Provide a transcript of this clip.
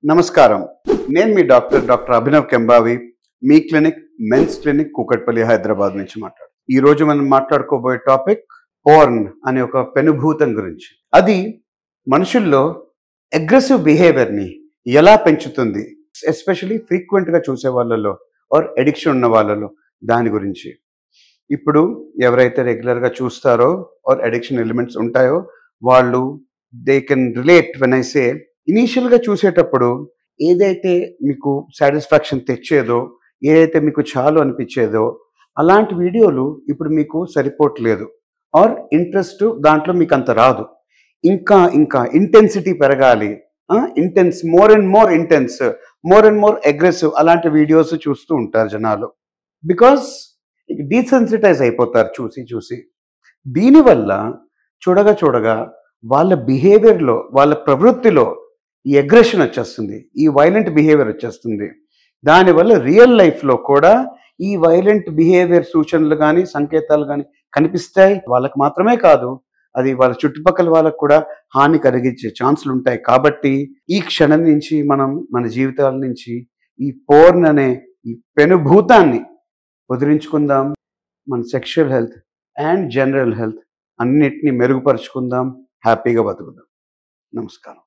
నమస్కారం. నేను మీ డాక్టర్ అభినవ్ కెంబావి. మీ clinic men's clinic Kukatpally Hyderabad నుంచి ఈ రోజు మనం మాట్లాడుకోబోయే టాపిక్ పోర్న్ అనే ఒక పెనుభూతం గురించి. అది మనుషుల్లో అగ్రెసివ్ బిహేవియర్ని ఎలా పెంచుతుంది, ఎస్పెషలీ ఫ్రీక్వెంట్గా చూసే వాళ్ళలో ఆర్ ఎడిక్షన్ ఉన్న వాళ్ళలో దాని గురించి. ఇప్పుడు ఎవరైతే రెగ్యులర్గా చూస్తారో ఆర్ ఎడిక్షన్ ఎలిమెంట్స్ ఉంటాయో వాళ్ళు they can relate when I say ఇనీషియల్గా చూసేటప్పుడు ఏదైతే మీకు సాటిస్ఫాక్షన్ తెచ్చేదో, ఏదైతే మీకు చాలు అనిపించేదో అలాంటి వీడియోలు ఇప్పుడు మీకు సరిపోవట్లేదు ఆర్ ఇంట్రెస్ట్ దాంట్లో మీకు అంత రాదు. ఇంకా ఇంకా ఇంటెన్సిటీ పెరగాలి, మోర్ అండ్ మోర్ అగ్రెసివ్ అలాంటి వీడియోస్ చూస్తూ ఉంటారు జనాలు. బికాస్ డీసెన్సిటైజ్ అయిపోతారు చూసి. దీనివల్ల చూడగా వాళ్ళ బిహేవియర్లో, వాళ్ళ ప్రవృత్తిలో ఈ అగ్రెషన్ వచ్చేస్తుంది, ఈ వైలెంట్ బిహేవియర్ వచ్చేస్తుంది. దానివల్ల రియల్ లైఫ్లో కూడా ఈ వైలెంట్ బిహేవియర్ సూచనలు కానీ సంకేతాలు కానీ కనిపిస్తాయి. వాళ్ళకి మాత్రమే కాదు, అది వాళ్ళ చుట్టుపక్కల వాళ్ళకు కూడా హాని కలిగించే ఛాన్సులు ఉంటాయి. కాబట్టి ఈ క్షణం నుంచి మనం మన జీవితాల నుంచి ఈ పోర్న్ అనే ఈ పెనుభూతాన్ని వదిలించుకుందాం. మన sexual health and general health అన్నిటినీ మెరుగుపరుచుకుందాం, హ్యాపీగా బతుకుదాం. నమస్కారం.